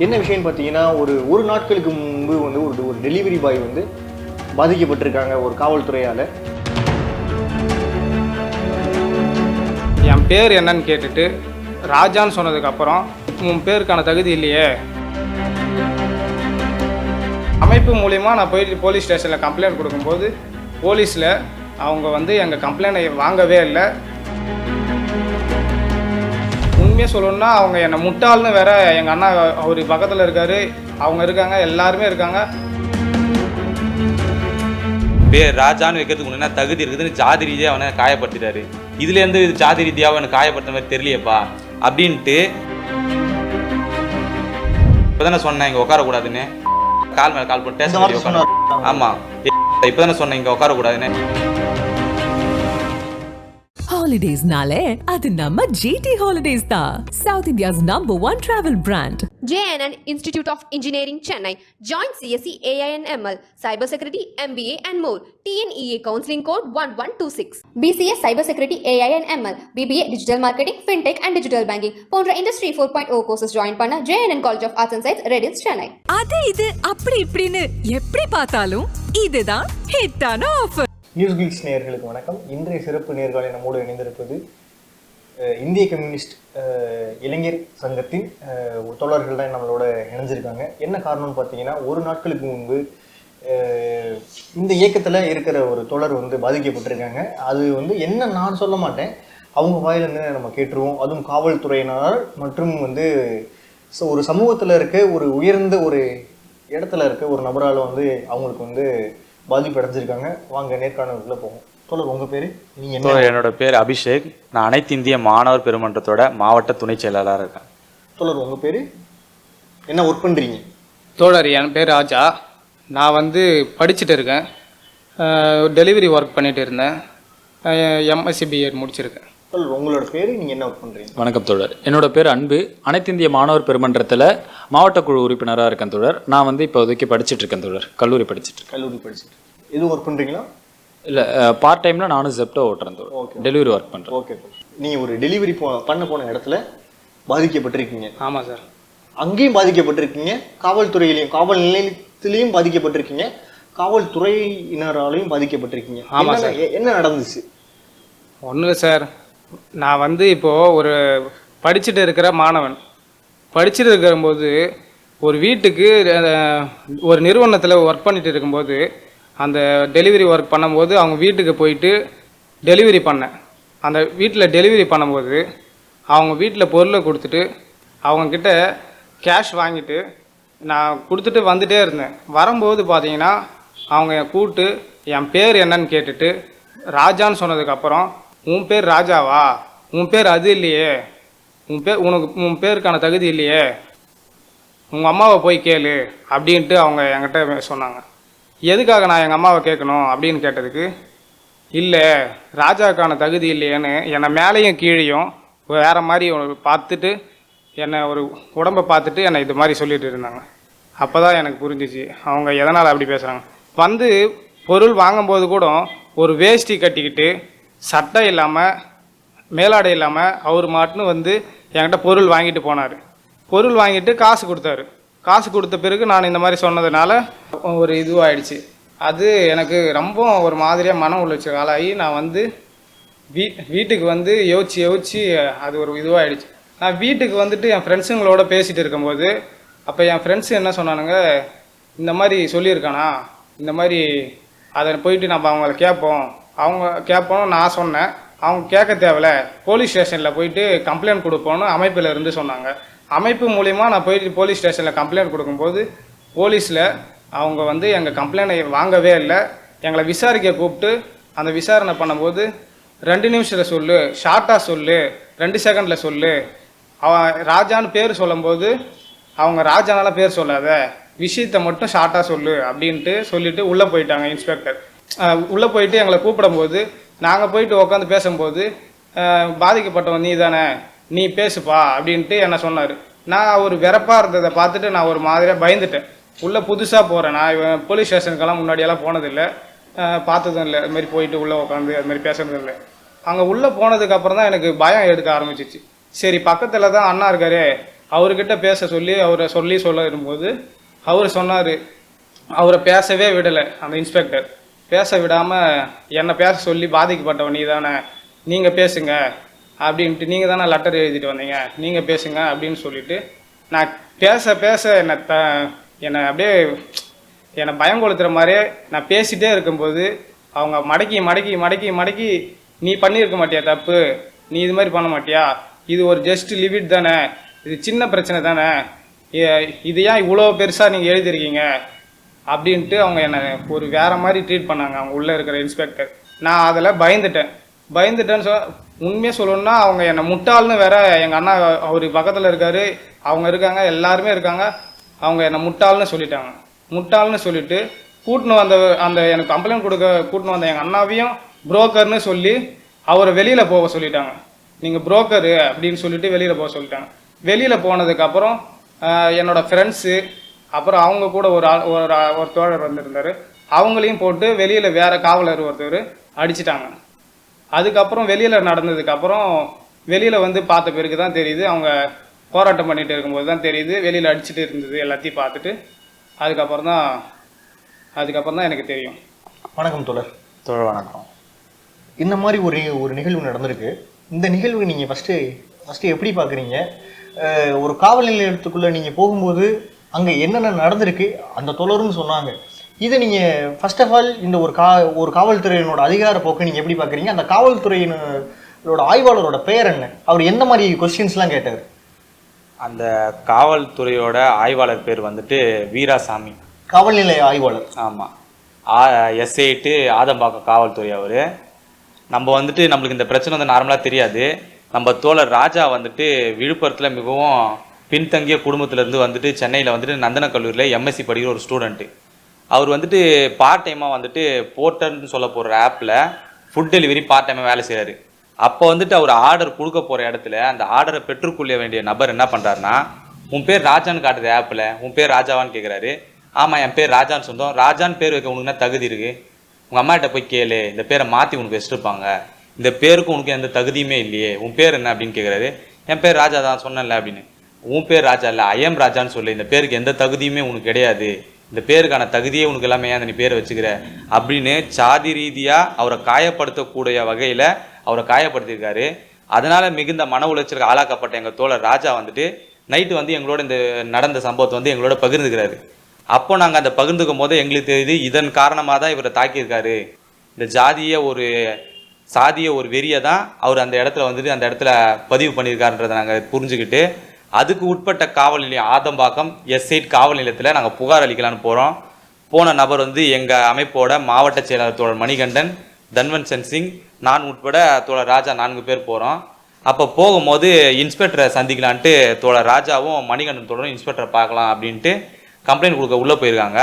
என்ன விஷயம்னு பார்த்தீங்கன்னா, ஒரு நாட்களுக்கு முன்பு வந்து ஒரு டெலிவரி பாய் வந்து பாதிக்கப்பட்டிருக்காங்க ஒரு காவல்துறையால். என் பேர் என்னன்னு கேட்டுட்டு ராஜான்னு சொன்னதுக்கப்புறம் உன் பேருக்கான தகுதி இல்லையே. அமைப்பு மூலிமா நான் போயிட்டு போலீஸ் ஸ்டேஷனில் கம்ப்ளைண்ட் கொடுக்கும்போது போலீஸில் அவங்க வந்து எங்கள் கம்ப்ளைண்ட்டை வாங்கவே இல்லை. உண்மையாக சொல்லணுன்னா அவங்க என்னை முட்டாள்னு வேற எங்கள் அண்ணா அவர் பக்கத்தில் இருக்கார், அவங்க இருக்காங்க, எல்லாருமே இருக்காங்க. பேர் ராஜான்னு வைக்கிறதுக்கு முன்னா தகுதி இருக்குதுன்னு ஜாதி ரீதியாக அவனை காயப்படுத்திட்டாரு. இதுலேருந்து இது ஜாதி ரீதியாக அவனை காயப்படுத்த மாதிரி தெரியலையப்பா அப்படின்ட்டு இப்போ தானே சொன்னேன் இங்கே உட்காரக்கூடாதுன்னு. கால் மேலே கால் போட்டு ஸ்டேஷன் உட்கார. ஆமாம், இப்போ தானே சொன்னேன் இங்கே உட்காரக்கூடாதுன்னு. Holidays-nale, adu namma GT Holidays da. South India's #1 travel brand. JNN Institute of Engineering, Chennai. Join CSE AINML, Cybersecurity, MBA and more. TNEA Counseling Code 1126. BCS Cybersecurity AINML, BBA Digital Marketing, FinTech and Digital Banking. போன்ற Industry 4.0 courses join பண்ண JNN College of Arts and Science, Redis, Chennai. அது இது அப்படி இப்படின்னு எப்படி பார்த்தாலும் இதுதான் ஹிட்டான ஆஃபர். நியூஸ் கிளிக்ஸ் நேயர்களுக்கு வணக்கம். இன்றைய சிறப்பு நேர்காணலில் நம்மோடு இணைந்திருப்பது இந்திய கம்யூனிஸ்ட் இளைஞர் சங்கத்தின் தோழர்கள் தான் நம்மளோட இணைஞ்சிருக்காங்க. என்ன காரணம்னு பார்த்தீங்கன்னா, ஒரு நாட்களுக்கு முன்பு இந்த இயக்கத்தில் இருக்கிற ஒரு தோழர் வந்து பாதிக்கப்பட்டிருக்காங்க. அது வந்து என்ன நான் சொல்ல மாட்டேன், அவங்க வாயிலிருந்து நம்ம கேட்டுருவோம். அதுவும் காவல்துறையினர் மற்றும் வந்து ஒரு சமூகத்தில் இருக்க ஒரு உயர்ந்த ஒரு இடத்துல இருக்க ஒரு நபரால் வந்து அவங்களுக்கு வந்து பாதிப்பு அடைஞ்சிருக்காங்க. வாங்க நேர்காணலுக்குள்ள போவோம். தோழர் உங்க பேரு? நீங்க? என்னோட பேர் அபிஷேக். நான் அனைத்து இந்திய மாணவர் பெருமன்றத்தோட மாவட்ட துணை செயலாளராக இருக்கேன். தோழர் உங்க பேரு? என்ன ஒர்க் பண்றீங்க? தோழர் என் பேர் ராஜா. நான் வந்து படிச்சுட்டு இருக்கேன், டெலிவரி ஒர்க் பண்ணிட்டு இருந்தேன். MSc BEd முடிச்சிருக்கேன். தோழர் உங்களோட பேரு, நீங்க என்ன ஒர்க் பண்றீங்க? வணக்கம் தோழர், என்னோட பேர் அன்பு. அனைத்து இந்திய மாணவர் பெருமன்றத்தில் மாவட்ட குழு உறுப்பினராக இருக்கேன் தோழர். நான் வந்து இப்போதைக்கு படிச்சுட்டு இருக்கேன் தோழர், கல்லூரி படிச்சுட்டு. எதுவும் ஒர்க் பண்றீங்களா? இல்லை, பார்ட் டைமில் நானும் ஜெப்டோ ஓட்டுறேன் தோழர். ஓகே, டெலிவரி ஒர்க் பண்ணுறேன். ஓகே. நீங்கள் ஒரு டெலிவரி போன இடத்துல பாதிக்கப்பட்டிருக்கீங்க. ஆமாம் சார். அங்கேயும் பாதிக்கப்பட்டிருக்கீங்க, காவல்துறையிலையும் காவல் நிலையத்திலையும் பாதிக்கப்பட்டிருக்கீங்க, காவல்துறையினராலையும் பாதிக்கப்பட்டிருக்கீங்க. ஆமாம் சார். என்ன நடந்துச்சு? ஒன்றும் இல்லை சார், நான் வந்து இப்போது ஒரு படிச்சுட்டு இருக்கிற மாணவன். படிச்சுட்டு இருக்கும்போது ஒரு வீட்டுக்கு ஒரு நிறுவனத்தில் ஒர்க் பண்ணிட்டு இருக்கும்போது அந்த டெலிவரி ஒர்க் பண்ணும்போது அவங்க வீட்டுக்கு போயிட்டு டெலிவரி பண்ணேன். அந்த வீட்டில் டெலிவரி பண்ணும்போது அவங்க வீட்டில் பொருளை கொடுத்துட்டு அவங்கக்கிட்ட கேஷ் வாங்கிட்டு நான் கொடுத்துட்டு வந்துகிட்டே இருந்தேன். வரும்போது பார்த்தீங்கன்னா அவங்க கூப்பிட்டு என் பேர் என்னன்னு கேட்டுட்டு ராஜான்னு சொன்னதுக்கப்புறம் உன் பேர் ராஜாவா, உன் பேர் அது இல்லையே, உன் பேருக்கான தகுதி இல்லையே, உங்கள் அம்மாவை போய் கேளு அப்படின்ட்டு அவங்க என்கிட்ட சொன்னாங்க. எதுக்காக நான் எங்கள் அம்மாவை கேட்கணும் அப்படின்னு கேட்டதுக்கு, இல்லை ராஜாவுக்கான தகுதி இல்லையேன்னு என்னை மேலேயும் கீழேயும் வேறு மாதிரி பார்த்துட்டு என்னை ஒரு உடம்பை பார்த்துட்டு என்னை இது மாதிரி சொல்லிட்டு இருந்தாங்க. அப்போ தான் எனக்கு புரிஞ்சிச்சு அவங்க எதனால் அப்படி பேசுகிறாங்க. வந்து பொருள் வாங்கும்போது கூட ஒரு வேஷ்டி கட்டிக்கிட்டு சட்டை இல்லாமல் மேலாடை இல்லாமல் அவர் மாட்டுன்னு வந்து என்கிட்ட பொருள் வாங்கிட்டு போனார். பொருள் வாங்கிட்டு காசு கொடுத்தாரு. காசு கொடுத்த பிறகு நான் இந்த மாதிரி சொன்னதுனால ஒரு இதுவாகிடுச்சு. அது எனக்கு ரொம்ப ஒரு மாதிரியாக மன உளைச்சல் ஆளாகி நான் வந்து வீட்டுக்கு வந்து யோசிச்சு அது ஒரு இதுவாகிடுச்சு. நான் வீட்டுக்கு வந்துட்டு என் ஃப்ரெண்ட்ஸுங்களோட பேசிகிட்டு இருக்கும்போது அப்போ என் ஃப்ரெண்ட்ஸு என்ன சொன்னானுங்க, இந்த மாதிரி சொல்லியிருக்கானா, இந்த மாதிரி அதை போயிட்டு நம்ம அவங்கள கேட்போம். நான் சொன்னேன், அவங்க கேட்க தேவையில்ல, போலீஸ் ஸ்டேஷனில் போயிட்டு கம்ப்ளைண்ட் கொடுப்போன்னு அமைப்பில் இருந்து சொன்னாங்க. அமைப்பு மூலிமா நான் போயிட்டு போலீஸ் ஸ்டேஷனில் கம்ப்ளைண்ட் கொடுக்கும்போது போலீஸில் அவங்க வந்து எங்கள் கம்ப்ளைண்ட்டை வாங்கவே இல்லை. எங்களை விசாரிக்க கூப்பிட்டு அந்த விசாரணை பண்ணும்போது 2 நிமிஷத்தில் சொல்லு, ஷார்ட்டாக சொல்லு, 2 செகண்டில் சொல்லு, அவன் ராஜான்னு பேர் சொல்லும்போது அவங்க ராஜானால பேர் சொல்லாத, விஷயத்தை மட்டும் ஷார்ட்டாக சொல்லு அப்படின்ட்டு சொல்லிவிட்டு உள்ளே போயிட்டாங்க இன்ஸ்பெக்டர். உள்ளே போயிட்டு எங்களை கூப்பிடும்போது நாங்கள் போயிட்டு உட்காந்து பேசும்போது பாதிக்கப்பட்டவன் நீ தானே, நீ பேசுப்பா அப்படின்ட்டு என்ன சொன்னார். நான் ஒரு வெறப்பாக இருந்ததை பார்த்துட்டு நான் ஒரு மாதிரியாக பயந்துட்டேன். உள்ளே புதுசாக போகிறேன், நான் போலீஸ் ஸ்டேஷனுக்கெல்லாம் முன்னாடியெல்லாம் போனதில்லை, பார்த்ததும் இல்லை, அதுமாதிரி போயிட்டு உள்ளே உட்காந்து அதுமாதிரி பேசுறதும் இல்லை. அங்கே உள்ளே போனதுக்கப்புறம் தான் எனக்கு பயம் எடுக்க ஆரம்பிச்சிச்சு. சரி பக்கத்தில் தான் அண்ணா இருக்காரு, அவர்கிட்ட பேச சொல்லி அவரை சொல்ல இருக்கும்போது அவர் சொன்னார், அவரை பேசவே விடலை அந்த இன்ஸ்பெக்டர். பேச விடாமல் என்னை பேச சொல்லி பாதிக்கப்பட்டவன் நீ தானே, நீங்கள் பேசுங்க அப்படின்ட்டு, நீங்கள் தானே லெட்டர் எழுதிட்டு வந்தீங்க, நீங்கள் பேசுங்க அப்படின்னு சொல்லிட்டு நான் பேச என்னை அப்படியே என்னை பயம் கொளுத்துற மாதிரியே நான் பேசிகிட்டே இருக்கும்போது அவங்க மடக்கி நீ பண்ணியிருக்க மாட்டியா தப்பு, நீ இது மாதிரி பண்ண மாட்டியா, இது ஒரு ஜஸ்ட் லிமிட் தானே, இது சின்ன பிரச்சனை தானே, இது ஏன் இவ்வளோ பெருசாக நீங்கள் எழுதிருக்கீங்க அப்படின்ட்டு அவங்க என்னை ஒரு வேறு மாதிரி ட்ரீட் பண்ணாங்க அவங்க உள்ளே இருக்கிற இன்ஸ்பெக்டர். நான் அதில் பயந்துட்டேன்னு உண்மையாக சொல்லணும்னா அவங்க என்னை முட்டாள்னு வேற, எங்கள் அண்ணா அவர் பக்கத்தில் இருக்கார், அவங்க இருக்காங்க, எல்லாருமே இருக்காங்க, அவங்க என்னை முட்டாள்னு சொல்லிட்டு கூட்டின்னு வந்த அந்த எனக்கு கம்ப்ளைண்ட் கொடுக்க கூட்டின்னு வந்த எங்கள் அண்ணாவையும் புரோக்கர்னு சொல்லி அவரை வெளியில் போக சொல்லிட்டாங்க. நீங்கள் புரோக்கரு அப்படின்னு சொல்லிட்டு வெளியில் போக சொல்லிட்டாங்க. வெளியில் போனதுக்கப்புறம் என்னோட ஃப்ரெண்ட்ஸு அப்புறம் அவங்க கூட ஒரு தோழர் வந்திருந்தார், அவங்களையும் போட்டு வெளியில் வேறு காவலர் ஒருத்தர் அடிச்சிட்டாங்க. அதுக்கப்புறம் வெளியில் நடந்ததுக்கப்புறம் வெளியில் வந்து பார்த்த பிறகு தான் தெரியுது, அவங்க போராட்டம் பண்ணிட்டு இருக்கும்போது தான் தெரியுது வெளியில் அடிச்சுட்டு இருந்தது எல்லாத்தையும் பார்த்துட்டு. அதுக்கப்புறம் தான் எனக்கு தெரியும். வணக்கம் தோழர். வணக்கம். இந்த மாதிரி ஒரு நிகழ்வு நடந்திருக்கு. இந்த நிகழ்வு நீங்கள் ஃபஸ்ட்டு எப்படி பார்க்குறீங்க? ஒரு காவல் நிலையத்துக்குள்ளே நீங்கள் போகும்போது அங்கே என்னென்ன நடந்திருக்கு அந்த தோழர்னு சொன்னாங்க. இதை நீங்கள் ஃபர்ஸ்ட் ஆஃப் ஆல் இந்த ஒரு காவல்துறையினோட அதிகார போக்கை நீங்கள் எப்படி பார்க்குறீங்க? அந்த காவல்துறையினோட ஆய்வாளரோட பெயர் என்ன? அவர் எந்த மாதிரி கொஸ்டின்ஸ்லாம் கேட்டார்? அந்த காவல்துறையோட ஆய்வாளர் பேர் வந்துட்டு வீராசாமி, காவல் நிலைய ஆய்வாளர். ஆமாம், எஸ்ஐட்டு ஆதம்பாக்கம் காவல்துறை அவர். நம்ம வந்துட்டு நம்மளுக்கு இந்த பிரச்சனை வந்து நார்மலாக தெரியாது. நம்ம தோழர் ராஜா வந்துட்டு விழுப்புரத்தில் மிகவும் பின்தங்கிய குடும்பத்திலேருந்து வந்துட்டு சென்னையில் வந்துட்டு நந்தன கல்லூரியில் எம்எஸ்சி படிக்கிற ஒரு ஸ்டூடெண்ட்டு. அவர் வந்துட்டு பார்ட் டைமாக வந்துட்டு போர்ட்டர்னு சொல்ல போகிற ஆப்பில் ஃபுட் டெலிவரி பார்ட் டைமாக வேலை செய்கிறாரு. அப்போ வந்துட்டு அவர் ஆர்டர் கொடுக்க போகிற இடத்துல அந்த ஆர்டரை பெற்றுக்கொள்ள வேண்டிய நபர் என்ன பண்ணுறாருன்னா, உன் பேர் ராஜான்னு காட்டுது ஆப்பில், உன் பேர் ராஜாவான்னு கேட்குறாரு. ஆமாம், என் பேர் ராஜான்னு சொந்தம். ராஜான்னு பேர் வைக்க உனக்கு என்ன தகுதி இருக்குது? உங்கள் அம்மாகிட்ட போய் கேளு, இந்த பேரை மாற்றி உனக்கு வச்சுருப்பாங்க, இந்த பேருக்கு உனக்கு எந்த தகுதியுமே இல்லையே, உன் பேர் என்ன அப்படின்னு கேட்குறாரு. என் பேர் ராஜா தான் சொன்னேன்ல அப்படின்னு. உன் பேர் ராஜா இல்லை, ஐஎம் ராஜான்னு சொல்லு, இந்த பேருக்கு எந்த தகுதியுமே உனக்கு கிடையாது, இந்த பேருக்கான தகுதியே உனக்கு எல்லாமே ஏன் நீ பேரை வச்சுக்கிற அப்படின்னு சாதி ரீதியாக அவரை காயப்படுத்தக்கூடிய வகையில் அவரை காயப்படுத்தியிருக்காரு. அதனால் மிகுந்த மன உளைச்சலுக்கு ஆளாக்கப்பட்ட எங்கள் தோழர் ராஜா வந்துட்டு நைட்டு வந்து எங்களோட இந்த நடந்த சம்பவத்தை வந்து எங்களோட பகிர்ந்துக்கிறாரு. அப்போ நாங்கள் அந்த பகிர்ந்துக்கும் போது எங்களுக்கு தெரியுது இதன் காரணமாக தான் இவரை தாக்கியிருக்காரு. இந்த சாதிய ஒரு வெறியை தான் அவர் அந்த இடத்துல வந்துட்டு அந்த இடத்துல பதிவு பண்ணியிருக்காருன்றதை நாங்கள் புரிஞ்சுக்கிட்டு அதுக்கு உட்பட்ட காவல் நிலையம் ஆதம்பாக்கம் எஸ்ஐட் காவல் நிலையத்தில் நாங்கள் புகார் அளிக்கலான்னு போகிறோம். போன நபர் வந்து எங்கள் அமைப்போட மாவட்ட செயலாளர் தோழர் மணிகண்டன், தன்வன்சன் சிங், நான் உட்பட தோழர் ராஜா 4 பேர் போகிறோம். அப்போ போகும்போது இன்ஸ்பெக்டரை சந்திக்கலான்ட்டு தோழர் ராஜாவும் மணிகண்டன் தோழரும் இன்ஸ்பெக்டரை பார்க்கலாம் அப்படின்ட்டு கம்ப்ளைண்ட் கொடுக்க உள்ளே போயிருக்காங்க.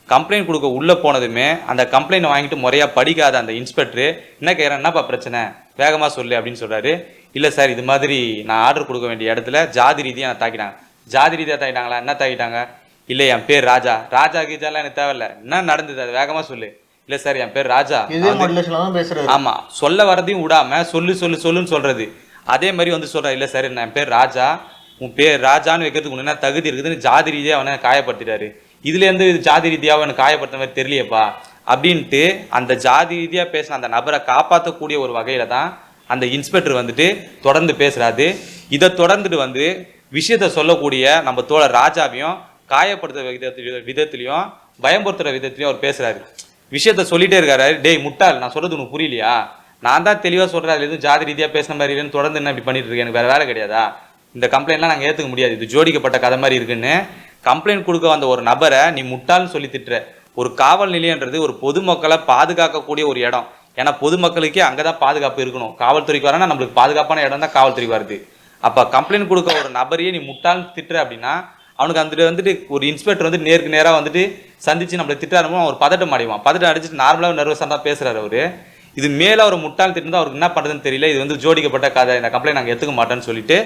கம்ப்ளைண்ட் கொடுக்க உள்ளே போனதுமே அந்த கம்ப்ளைண்ட் வாங்கிட்டு முறையாக படிக்காத அந்த இன்ஸ்பெக்டர் என்ன கேட்குறேன், என்னப்பா பிரச்சனை, வேகமாக சொல்லு அப்படின்னு சொல்கிறாரு. இல்லை சார், இது மாதிரி நான் ஆர்டர் கொடுக்க வேண்டிய இடத்துல ஜாதி ரீதியாக நான் தாக்கிட்டாங்க. ஜாதி ரீதியாக தாக்கிட்டாங்களா? என்ன தாக்கிட்டாங்க? இல்லை, என் பேர் ராஜா. ராஜா கீஜாலாம் எனக்கு தேவையில்லை, என்ன நடந்தது அது வேகமாக சொல்லு. இல்லை சார், என் பேர் ராஜா. ஆமாம், சொல்ல வரதையும் விடாம சொல்லுன்னு சொல்றது. அதே மாதிரி வந்து சொல்கிறேன், இல்லை சார் என் பேர் ராஜா, உன் பேர் ராஜான்னு வைக்கிறதுக்கு உனக்கு என்ன தகுதி இருக்குதுன்னு ஜாதி ரீதியாக அவனை காயப்படுத்திட்டாரு. இதுலேருந்து ஜாதி ரீதியாக அவனை காயப்படுத்த மாதிரி தெரியலையப்பா அப்படின்ட்டு அந்த ஜாதி ரீதியாக பேசின அந்த நபரை காப்பாற்றக்கூடிய ஒரு வகையில் தான் அந்த இன்ஸ்பெக்டர் வந்துட்டு தொடர்ந்து பேசுகிறாரு. இதை தொடர்ந்துட்டு வந்து விஷயத்தை சொல்லக்கூடிய நம்ம தோழர் ராஜாவையும் காயப்படுத்துகிற விதத்துலையும் பயம்படுத்துகிற விதத்துலையும் அவர் பேசுகிறாரு. விஷயத்த சொல்லிட்டே இருக்காரு. டேய் முட்டாள், நான் சொல்கிறது உனக்கு புரியலையா? நான் தான் தெளிவாக சொல்கிறேன், அதில் எதுவும் ஜாதி ரீதியாக பேசின மாதிரி இல்லைன்னு தொடர்ந்து என்ன இப்படி பண்ணிட்டு இருக்கேன், எனக்கு வேறு வேலை கிடையாதா? இந்த கம்ப்ளைண்ட்லாம் நாங்கள் ஏற்றுக்க முடியாது, இது ஜோடிக்கப்பட்ட கதை மாதிரி இருக்குன்னு கம்ப்ளைண்ட் கொடுக்க வந்த ஒரு நபரை நீ முட்டாள்னு சொல்லி திட்டுற. ஒரு காவல் நிலையன்றது ஒரு பொதுமக்களை பாதுகாக்கக்கூடிய ஒரு இடம். ஏன்னா பொதுமக்களுக்கே அங்கே தான் பாதுகாப்பு இருக்கணும். காவல்துறைக்கு வரனா நம்மளுக்கு பாதுகாப்பான இடம் தான் காவல்துறைக்கு வருது. அப்போ கம்ப்ளைண்ட் கொடுக்க ஒரு நபரையே நீ முட்டாள்னு திட்டுற அப்படின்னா அவனுக்கு அந்த வந்துட்டு ஒரு இன்ஸ்பெக்டர் வந்து நேருக்கு நேராக வந்துட்டு சந்திச்சு நம்மளை திட்டாருமோ அவர் பதட்டம் அடைவான். பதட்டம் அடிச்சுட்டு நார்மலாக நர்வஸாக தான் பேசுகிறாரு அவர். இது மேலே அவர் முட்டாள் திட்டு அவருக்கு என்ன பண்ணுறதுன்னு தெரியல. இது வந்து ஜோடிக்கப்பட்ட கதை, இந்த கம்ப்ளைண்ட் நாங்கள் எடுத்துக்க மாட்டேன்னு சொல்லிட்டு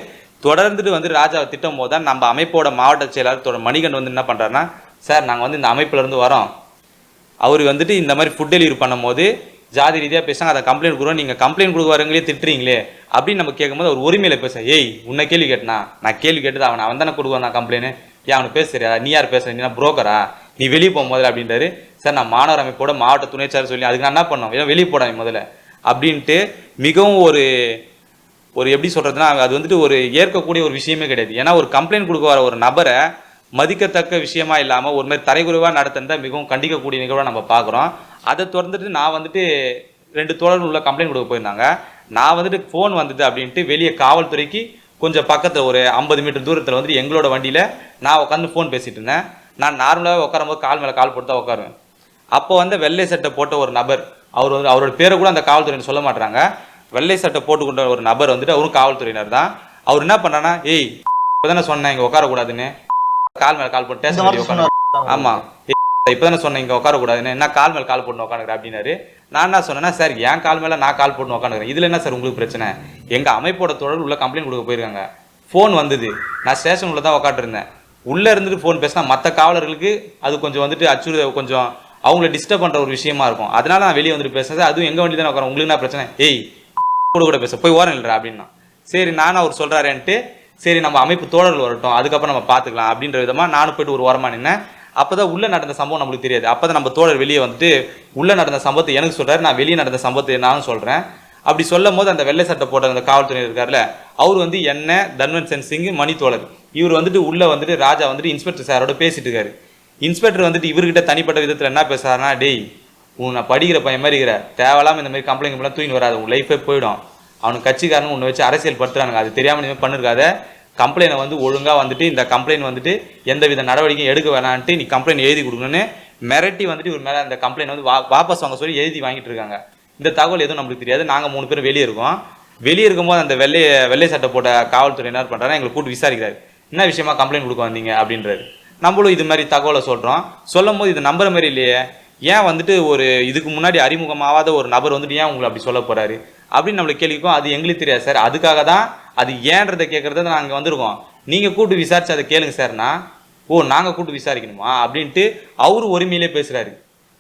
தொடர்ந்துட்டு வந்து ராஜாவை திட்டும் போது தான் நம்ம அமைப்போட மாவட்ட செயலாளர் மணிகண்டன் வந்து என்ன பண்ணுறாருன்னா, சார் நாங்கள் வந்து இந்த அமைப்புலேருந்து வரோம், அவர் வந்துட்டு இந்த மாதிரி ஃபுட் டெலிவரி பண்ணும்போது ஜாதி ரீதியாக பேசுகிறாங்க, அதை கம்ப்ளைண்ட் கொடுக்குறோம், நீங்கள் கம்ப்ளைண்ட் கொடுக்க வரவங்களே திட்டுறீங்களே அப்படின்னு நம்ம கேட்கும்போது அவர் உரிமையில் பேச, ஏய் உன்னை கேள்வி கேட்டனா, நான் கேள்வி கேட்டது அவன் தானே கொடுக்குவான் நான் கம்ப்ளைண்ட், ஏன் அவனுக்கு பேச தெரியாதா, நீ யார் பேசுற, நீ புரோக்கரா, நீ வெளியே போக முதல்ல அப்படின்றாரு. சார் நான் மாணவர் அமைப்போட மாவட்ட துணைச்சார் சொல்லி அதுக்கு நான் என்ன பண்ணோம், ஏன் வெளியே போடாங்க முதல்ல அப்படின்ட்டு மிகவும் ஒரு எப்படி சொல்கிறதுனா அது வந்துட்டு ஒரு ஏற்கக்கூடிய ஒரு விஷயமே கிடையாது. ஏன்னா ஒரு கம்ப்ளைண்ட் கொடுக்க வர ஒரு நபரை மதிக்கத்தக்க விஷயமா இல்லாமல் ஒரு மாதிரி தரைக்குறைவாக நடத்துனதை மிகவும் கண்டிக்கக்கூடிய நிகழ்வாக நம்ம பார்க்குறோம். அதை தொடர்ந்துட்டு நான் வந்துட்டு 2 தோழர்கள் உள்ள கம்ப்ளைண்ட் கொடுக்க போயிருந்தாங்க. நான் வந்துட்டு ஃபோன் வந்தது அப்படின்ட்டு வெளியே காவல்துறைக்கு கொஞ்சம் பக்கத்தில் ஒரு 50 மீட்டர் தூரத்தில் வந்துட்டு எங்களோட வண்டியில் நான் உட்காந்து ஃபோன் பேசிகிட்டு இருந்தேன். நான் நார்மலாகவே உட்காரும்போது கால் மேலே கால் போட்டு தான் உட்காருவேன். அப்போ வந்து வெள்ளை சட்டை போட்ட ஒரு நபர், அவர் வந்து அவரோட பேரை கூட அந்த காவல்துறையினர் சொல்ல மாட்டாங்க, வெள்ளை சட்டை போட்டுக்கொண்ட ஒரு நபர் வந்துட்டு அவரும் காவல்துறையினர் தான். அவர் என்ன பண்ணானா, ஏய் இப்போதானே சொன்னேன் இங்கே உட்காரக்கூடாதுன்னு, கால் மேலே கால் போட்டு ஸ்டேஷன் வண்டி உட்காந்து, ஆமாம் இப்போதானே சொன்னேன் இங்கே உட்காரக்கூடாதுன்னு, என்ன கால் மேலே கால் போட்டு உட்காந்துக்கிறேன் அப்படின்னாரு. நான் என்ன சொன்னேன்னா, சார் என் கால் மேலே நான் கால் போட்டு உட்காந்துக்கிறேன், இதில் என்ன சார் உங்களுக்கு பிரச்சனை, எங்கள் அமைப்போட தொடர் உள்ள கம்ப்ளைண்ட் கொடுக்க போயிருக்காங்க, ஃபோன் வந்தது, நான் ஸ்டேஷன் உள்ள தான் உட்காந்துருந்தேன், உள்ளே இருந்துட்டு ஃபோன் பேசினா மற்ற காவலர்களுக்கு அது கொஞ்சம் வந்துட்டு கொஞ்சம் அவங்கள டிஸ்டர்ப் பண்ணுற ஒரு விஷயமா இருக்கும், அதனால நான் வெளியே வந்துட்டு பேசுறது, அதுவும் எங்கள் வண்டி தானே உட்காரன், உங்களுக்கு என்ன பிரச்சனை, ஏய் கூட பேச போய் ஓரம் இல்லைடா அப்படின்னா. சரி நானும் அவர் சொல்கிறாரேன்ட்டு சரி நம்ம அமைப்பு தோழர்கள் வரட்டும் அதுக்கப்புறம் நம்ம பார்த்துக்கலாம் அப்படின்ற விதமாக நானும் போய்ட்டு ஒரு ஓரமாக நின்னேன். அப்போ தான் உள்ளே நடந்த சம்பவம் நம்மளுக்கு தெரியாது. அப்போ தான் நம்ம தோழர் வெளியே வந்துட்டு உள்ளே நடந்த சம்பவத்தை எனக்கு சொல்கிறார், நான் வெளியே நடந்த சம்பவத்தை நானும் சொல்கிறேன். அப்படி சொல்லும் போது அந்த வெள்ளை சட்டை போட்ட அந்த காவல்துறை இருக்கார்ல, அவர் வந்து என்ன தன்வந்த் சிங் மணி தோழர், இவர் வந்துட்டு உள்ளே வந்துட்டு ராஜா வந்துட்டு இன்ஸ்பெக்டர் சாரோட பேசிட்டு இருக்காரு. இன்ஸ்பெக்டர் வந்துட்டு இவர்கிட்ட தனிப்பட்ட விதத்தில் என்ன பேசுறாருன்னா, டேய் உன்னை படிக்கிற பையன் மாதிரி இருக்கிற, தேவையில்லாமல் இந்த மாதிரி கம்ப்ளைண்ட் தூக்கி வராது, உன் லைஃபே போயிடும், அவனுக்கு கட்சிக்காரனு உன்னை வச்சு அரசியல் படுத்துறானுங்க, அது தெரியாமல் நீங்கள் பண்ணிருக்காத, கம்ப்ளைண்டை வந்து ஒழுங்காக வந்துட்டு இந்த கம்ப்ளைண்ட் வந்துட்டு எந்தவித நடவடிக்கையும் எடுக்க வேணான்ட்டு நீ கம்ப்ளைண்ட் எழுதி கொடுக்கணும்னு மிரட்டி வந்துட்டு இவர் மேலே அந்த கம்ப்ளைண்ட் வந்து வாபஸ் வாங்க சொல்லி எழுதி வாங்கிட்டு இருக்காங்க. இந்த தகவல் எதுவும் நம்மளுக்கு தெரியாது. நாங்கள் 3 பேரும் வெளியே இருக்கோம். வெளியே இருக்கும்போது அந்த வெள்ளை சட்டை போட்ட காவல்துறை என்ன பண்ணுறாரு, எங்களை கூட்டு விசாரிக்கிறாரு, என்ன விஷயமா கம்ப்ளைண்ட் கொடுக்க வந்தீங்க அப்படின்றாரு. நம்மளும் இது மாதிரி தகவலை சொல்கிறோம். சொல்லும் போது இது நம்புற மாதிரி இல்லையே, ஏன் வந்துட்டு ஒரு இதுக்கு முன்னாடி அறிமுகமாகாத ஒரு நபர் வந்துட்டு ஏன் உங்களை அப்படி சொல்ல போகிறாரு அப்படின்னு நம்மளுக்கு கேள்விக்கும். அது எங்களுக்கு தெரியாது சார், அதுக்காக தான் அது ஏன்றதை கேட்குறத நாங்கள் வந்திருக்கோம், நீங்கள் கூட்டு விசாரிச்சு அதை கேளுங்க சார்னா, ஓ நாங்கள் கூட்டு விசாரிக்கணுமா அப்படின்ட்டு அவரு உரிமையிலே பேசுகிறாரு.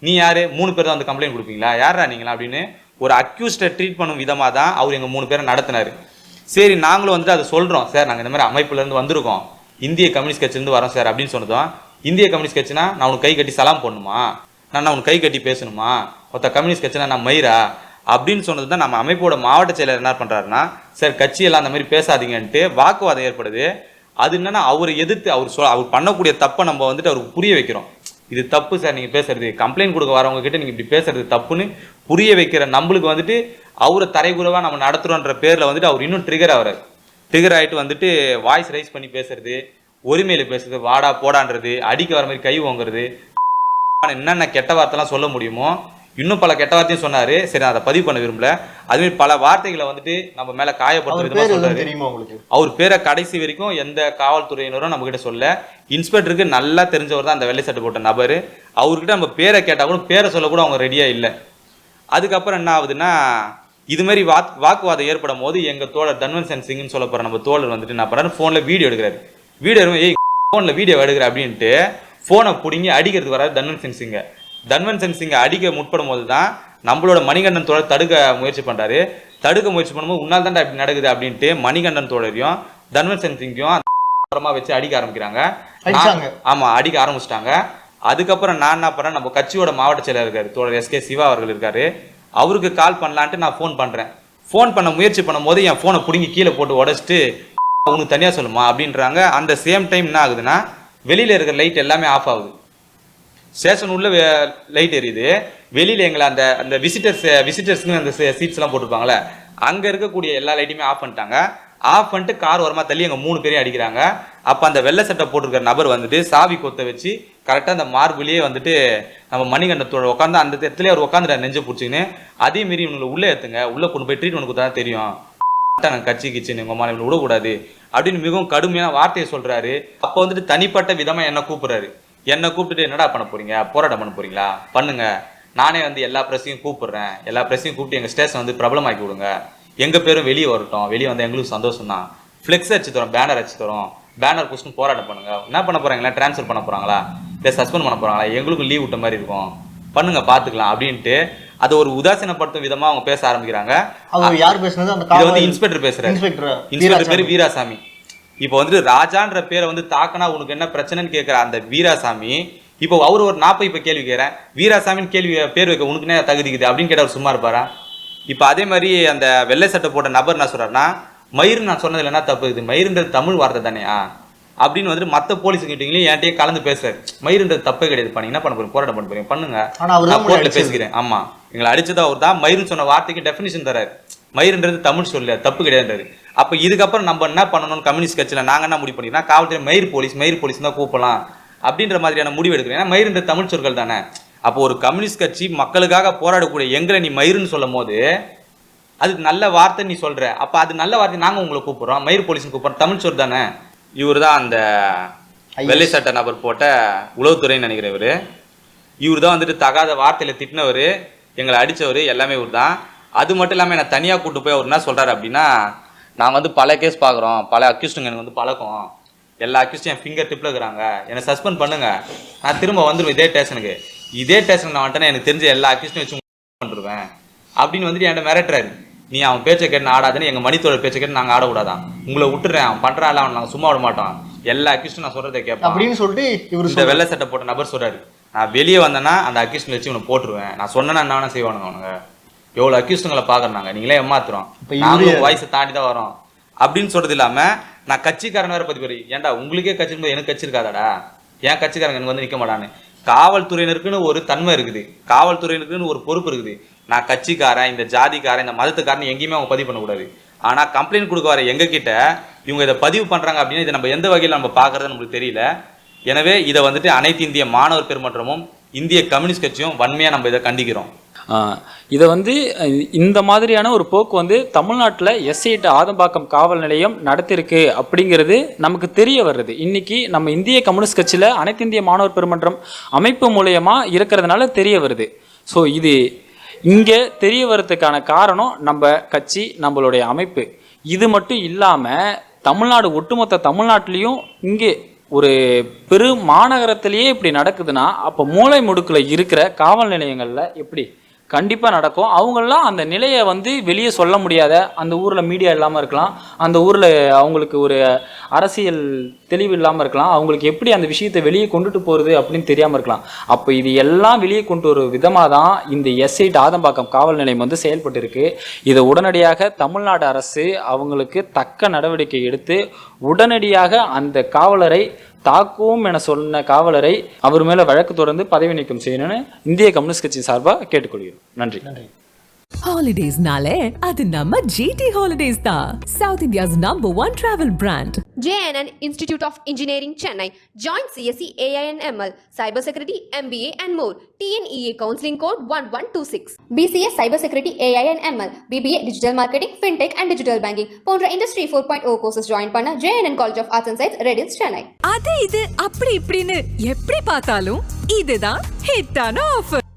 நீ யார், 3 பேர் தான் வந்து கம்ப்ளைண்ட் கொடுப்பீங்களா, யாரா நீங்களா அப்படின்னு ஒரு அக்யூஸ்டை ட்ரீட் பண்ணும் விதமாக தான் அவர் எங்கள் 3 பேரை நடத்தினார். சரி நாங்களும் வந்துட்டு அதை சொல்கிறோம், சார் நாங்கள் இந்த மாதிரி அமைப்புலேருந்து வந்திருக்கோம், இந்திய கம்யூனிஸ்ட் கட்சியிலேருந்து வரோம் சார் அப்படின்னு சொன்னதும், இந்திய கம்யூனிஸ்ட் கட்சினா நான் உனக்கு கை கட்டி சலாம் போடணுமா, நான் உனக்கு கை கட்டி பேசணுமா, மொத்த கம்யூனிஸ்ட் கட்சினா நான் மயிரா அப்படின்னு சொன்னது தான். நம்ம அமைப்போட மாவட்ட செயலர் என்ன பண்ணுறாருன்னா, சார் கட்சியெல்லாம் அந்த மாதிரி பேசாதீங்கன்ட்டு வாக்குவாதம் ஏற்படுது. அது என்னன்னா அவரை எதிர்த்து அவர் பண்ணக்கூடிய தப்பை நம்ம வந்துட்டு அவருக்கு புரிய வைக்கிறோம், இது தப்பு சார் நீங்கள் பேசுறது, கம்ப்ளைண்ட் கொடுக்க வரவங்க கிட்ட நீங்கள் இப்படி பேசுறது தப்புன்னு புரிய வைக்கிற நம்மளுக்கு வந்துட்டு அவரை தரைக்குறைவாக நம்ம நடத்துகிறோன்ற பேரில் வந்துட்டு அவர் இன்னும் ட்ரிகர் ஆகிட்டு வந்துட்டு வாய்ஸ் ரைஸ் பண்ணி பேசுறது, உரிமையில் பேசுறது, வாடா போடான்றது, அடிக்க வர மாதிரி கை வாங்குறது, என்னென்ன கெட்ட வார்த்தைலாம் சொல்ல முடியுமோ இன்னும் பல கெட்ட வார்த்தையும் சொன்னாரு. சரி அதை பதிவு பண்ண விரும்பல. அதுமாதிரி பல வார்த்தைகளை வந்துட்டு நம்ம மேல காயப்படுத்த விதமா சொல்றாரு. அவர் பேரை கடைசி வரைக்கும் எந்த காவல்துறையினரும் நம்ம கிட்ட சொல்ல, இன்ஸ்பெக்டருக்கு நல்லா தெரிஞ்சவர் தான் அந்த வெள்ளை சட்டை போட்ட நபர். அவர்கிட்ட நம்ம பேரை கேட்டா கூட பேரை சொல்ல கூட அவங்க ரெடியா இல்லை. அதுக்கப்புறம் என்ன ஆகுதுன்னா, இது மாதிரி வாக்குவாதம் ஏற்படும் போது எங்க தோழர் தன்வந்த் சிங்னு சொல்ல போற நம்ம தோழர் வந்துட்டு என்ன பண்றாரு, போன்ல வீடியோ எடுக்கிறாரு. ஏய் போன்ல வீடியோ எடுக்கிற அப்படின்ட்டு போனை பிடிங்கி அடிக்கிறதுக்கு வராது தன்வந்த் சிங்க. தன்வந்த் சிங்கை அடிக்க முற்படும் போது தான் நம்மளோட மணிகண்டன் தோழர் தடுக்க முயற்சி பண்றாரு. தடுக்க முயற்சி பண்ணும்போது உன்னால் தாண்டா இப்படி நடக்குது அப்படின்ட்டு மணிகண்டன் தோழரையும் தன்வந்த் சிங்கையும் அப்புறமா வச்சு அடிக்க ஆரம்பிக்கிறாங்க. ஆமா அடிக்க ஆரம்பிச்சிட்டாங்க. அதுக்கப்புறம் நான் என்ன பண்றேன், நம்ம கட்சியோட மாவட்ட செயலர் இருக்காரு தோழர் SK சிவா அவர்கள் இருக்காரு, அவருக்கு கால் பண்ணலான்ட்டு நான் ஃபோன் பண்றேன். ஃபோன் பண்ண முயற்சி பண்ணும் போது என் போனை பிடிங்கி கீழே போட்டு உடச்சிட்டு உனக்கு தனியா சொல்லுமா அப்படின்றாங்க. அந்த சேம் டைம் என்ன ஆகுதுன்னா, வெளியில இருக்கிற லைட் எல்லாமே ஆஃப் ஆகுது, ஸ்டேஷன் உள்ள லைட் எரியுது, வெளியில எங்களை அந்த விசிட்டர்ஸ்க்கு அந்த சீட்ஸ் எல்லாம் போட்டிருப்பாங்களே அங்க இருக்கக்கூடிய எல்லா லைட்டுமே ஆஃப் பண்ணிட்டாங்க. ஆஃப் பண்ணிட்டு கார் ஓரமா தள்ளி எங்க 3 பேரையும் அடிக்கிறாங்க. அப்ப அந்த வெள்ளை சட்டை போட்டிருக்கிற நபர் வந்துட்டு சாவி கொத்த வச்சு கரெக்டா அந்த மார்பிலேயே வந்துட்டு நம்ம மணிகண்டத்தோட உட்காந்து அந்த இடத்துல அவர் உட்காந்துட்டார் நெஞ்சு பிடிச்சின்னு. அதே மாரி இவங்களை உள்ள ஏத்துங்க, உள்ள கொண்டு போய் ட்ரீட்மெண்ட் கொடுத்தா தெரியும், கட்சி கிச்சின்னு உங்க மாநிலம் விடக்கூடாது அப்படின்னு மிகவும் கடுமையான வார்த்தையை சொல்றாரு. அப்போ வந்துட்டு தனிப்பட்ட விதமா என்ன கூப்பிடுறாரு, என்னை கூப்பிட்டுட்டு என்னடா பண்ண போறீங்க, போராட்டம் பண்ண போறீங்களா, பண்ணுங்க, நானே வந்து எல்லா பிரஸையும் கூப்பிடுறேன், எல்லா பிரஸையும் கூப்பிட்டு எங்க ஸ்டேஷன் வந்து பிரபலம் ஆக்கி விடுங்க, எங்க பேரும் வெளியே வரட்டும், வெளியே வந்து எங்களுக்கு சந்தோஷம் தான், ஃபிளெக்ஸ் அடிச்சு தரோம், பேனர் அடிச்சு தரோம், பேனர் புஷ்னு போராட்டம் பண்ணுங்க, என்ன பண்ண போறாங்களா, டிரான்ஸ்ஃபர் பண்ண போறாங்களா, இல்லை சஸ்பெண்ட் பண்ண போறாங்களா, எங்களுக்கும் லீவ் விட்ட மாதிரி இருக்கும், பண்ணுங்க பார்த்துக்கலாம் அப்படின்ட்டு அது ஒரு உதாசீனப்படுத்தும் விதமா அவங்க பேச ஆரம்பிக்கிறாங்க. அவர் யார் பேசுனது? அந்த இது வந்து இன்ஸ்பெக்டர் பேசுறாரு. இன்ஸ்பெக்டர் பேரு வீராசாமி. இப்போ வந்துட்டு ராஜான்ற பேரை வந்து தாக்கனா உனக்கு என்ன பிரச்சனைன்னு கேட்கிற அந்த வீராசாமி இப்போ அவர் ஒரு நான் இப்போ கேள்வி கேட்கிறேன், வீராசாமின்னு கேள்வி பேர் வைக்க உனக்கு என்ன தகுதிக்குது அப்படின்னு கேட்ட அவர் சும்மா இருப்பாரா? இப்போ அதே மாதிரி அந்த வெள்ளை சட்டை போட்ட நபர் என்ன சொல்றாருன்னா, மயிர் நான் சொன்னதுல என்ன தப்பு இருக்குது, மயிருன்றது தமிழ் வார்த்தை தானேயா அப்படின்னு வந்துட்டு மற்ற போலீஸ் கிட்டீங்களே என்கிட்டயே கலந்து பேசுறாரு. மயிருன்றது தப்பே கிடையாது, பண்ணி என்ன பண்ண போறீங்க, போராட்டம் பண்ண போறீங்க, பண்ணுங்க, நான் கோர்ட்ல பேசிக்கிறேன். ஆமா, எங்களை அடிச்சது அவர் தான். மயிருன்னு சொன்ன வார்த்தைக்கு டெஃபினிஷன் தராரு. மயிருன்றது தமிழ் சொல்ல, தப்பு கிடையாதுன்றாரு. அப்ப இதுக்கப்புறம் நம்ம என்ன பண்ணணும்னு கம்யூனிஸ்ட் கட்சியில நாங்க என்ன முடிவு பண்ணிக்கிறோம், காவல்துறை மயிர் போலீஸ் தான் கூப்பிடலாம் அப்படின்ற மாதிரியான முடிவு எடுக்கிறேன். ஏன்னா மயிருன்றது தமிழ் சொற்கள் தானே. அப்போ ஒரு கம்யூனிஸ்ட் கட்சி மக்களுக்காக போராடக்கூடிய எங்களை நீ மயிருன்னு சொல்லும் போது அது நல்ல வார்த்தை நீ சொல்ற. அப்ப அது நல்ல வார்த்தை, நாங்க உங்களை கூப்பிடுறோம், மயிர் போலீஸ்னு கூப்பிடுறோம், தமிழ் சொல் தானே. இவர் தான் அந்த வெள்ளை சட்ட நபர் போட்ட உளவுத்துறைன்னு நினைக்கிறவர். இவர் தான் வந்துட்டு தகாத வார்த்தையில திட்டினவர், எங்களை அடிச்சவர், எல்லாமே இவர் தான். அது மட்டும் இல்லாமல் என்னை தனியாக கூட்டு போய் அவர் என்ன சொல்றாரு அப்படின்னா, நாங்கள் வந்து பல கேஸ் பார்க்குறோம், பல அக்யூஸ்டுங்க எனக்கு வந்து பழக்கம், எல்லா அக்யூஸ்டும் என் ஃபிங்கர் டிப்பில் இருக்கிறாங்க, என்னை சஸ்பெண்ட் பண்ணுங்க, நான் திரும்ப வந்துடுவேன் இதே ஸ்டேஷனுக்கு, இதே ஸ்டேஷனுக்கு நான் வந்துட்டேன்னா எனக்கு தெரிஞ்ச எல்லா அக்யூஸ்டும் வச்சு பண்ணிருவேன் அப்படின்னு வந்துட்டு என்கிட்ட மிரட்டுறாரு. நீ அவன் பேச்சை கேட்டு ஆடாதுன்னு, எங்கள் மணித்தோட பேச்சை கேட்டு நாங்கள் ஆடக்கூடாதான், உங்களை விட்டுறேன், அவன் பண்ணுறாள், அவன் நாங்கள் சும்மா விட மாட்டோம், எல்லா அக்யூஸ்டும் நான் சொல்றதை கேட்பேன் அப்படின்னு சொல்லிட்டு இவர் இந்த வெள்ளை சட்டை போட்ட நபர் சொல்றாரு. நான் வெளியே வந்தேன்னா அந்த அக்யூஸ்ட் வச்சு இவனை போட்டுருவேன், நான் சொன்னேன்னா என்ன செய்வானுங்க அவனுங்க, எவ்வளோ அக்யூஸ்டுங்களை பார்க்குறாங்க, நீங்களே ஏமாத்துறோம், நாங்களும் வயசை தாண்டி தான் வரோம் அப்படின்னு சொல்றது இல்லாம நான் கட்சிக்காரன் வேற பத்தி போய், ஏன்டா உங்களுக்கே கட்சி இருக்கும்போது எனக்கு கட்சி இருக்காதாடா, ஏன் கட்சிக்காரங்க எனக்கு வந்து நிற்க மாட்டான்னு. காவல்துறையினருக்குன்னு ஒரு தன்மை இருக்குது, காவல்துறையினருக்குன்னு ஒரு பொறுப்பு இருக்குது. நான் கட்சிக்காரன், இந்த ஜாதிக்காரன், இந்த மதத்துக்காரன் எங்கேயுமே அவங்க பதிவு பண்ணக்கூடாது. ஆனா கம்ப்ளைண்ட் கொடுக்க வர எங்க கிட்ட இவங்க இதை பதிவு பண்றாங்க அப்படின்னு இதை நம்ம எந்த வகையில் நம்ம பார்க்கறது நம்மளுக்கு தெரியல. எனவே இதை வந்துட்டு அனைத்து இந்திய மாணவர் பெருமன்றமும் இந்திய கம்யூனிஸ்ட் கட்சியும் வன்மையா நம்ம இதை கண்டிக்கிறோம். இதை வந்து இந்த மாதிரியான ஒரு போக்கு வந்து தமிழ்நாட்டில் எஸ்8 ஆதம்பாக்கம் காவல் நிலையம் நடத்திருக்கு அப்படிங்கிறது நமக்கு தெரிய வர்றது. இன்னைக்கு நம்ம இந்திய கம்யூனிஸ்ட் கட்சியில் அனைத்து இந்திய மாணவர் பெருமன்றம் அமைப்பு மூலயமா இருக்கிறதுனால தெரிய வருது. ஸோ இது இங்கே தெரிய வர்றதுக்கான காரணம் நம்ம கட்சி, நம்மளுடைய அமைப்பு. இது மட்டும் இல்லாமல் தமிழ்நாடு, ஒட்டுமொத்த தமிழ்நாட்டிலையும் இங்கே ஒரு பெரு மாநகரத்திலேயே இப்படி நடக்குதுன்னா அப்போ மூலை முடுக்கில் இருக்கிற காவல் நிலையங்களில் எப்படி கண்டிப்பாக நடக்கும். அவங்களாம் அந்த நிலையை வந்து வெளியே சொல்ல முடியாத, அந்த ஊரில் மீடியா இல்லாமல் இருக்கலாம், அந்த ஊரில் அவங்களுக்கு ஒரு அரசியல் தெளிவு இல்லாமல் இருக்கலாம், அவங்களுக்கு எப்படி அந்த விஷயத்தை வெளியே கொண்டுட்டு போகிறது அப்படின்னு தெரியாமல் இருக்கலாம். அப்போ இது எல்லாம் வெளியே கொண்டு வர விதமாக தான் இந்த எஸ்8 ஆதம்பாக்கம் காவல் நிலையம் வந்து செயல்பட்டு இருக்கு. இதை உடனடியாக தமிழ்நாடு அரசு அவங்களுக்கு தக்க நடவடிக்கை எடுத்து உடனடியாக அந்த காவலரை தாக்குவோம் என சொன்ன காவலரை அவர் மேல வழக்கு தொடர்ந்து பதவி நீக்கம் செய்யணும்னு இந்திய கம்யூனிஸ்ட் கட்சி சார்பாக கேட்டுக்கொள்கிறோம். நன்றி. ஹாலிடேஸ்னாலே அது நம்ம GT ஹாலிடேஸ் தான். South India's #1 travel brand. JNN Institute of Engineering Chennai. Join CSE AINML, Cybersecurity, MBA and more. TNEA Counseling Code 1126. BCS Cybersecurity AINML, BBA Digital Marketing, FinTech and Digital Banking. போன்ற Industry 4.0 courses join பண்ண JNN College of Arts and Science, Redis, Chennai. அது இது அப்படி இப்படின்னு எப்படி பார்த்தாலும் இதுதான் ஹிட்டான ஆஃபர்.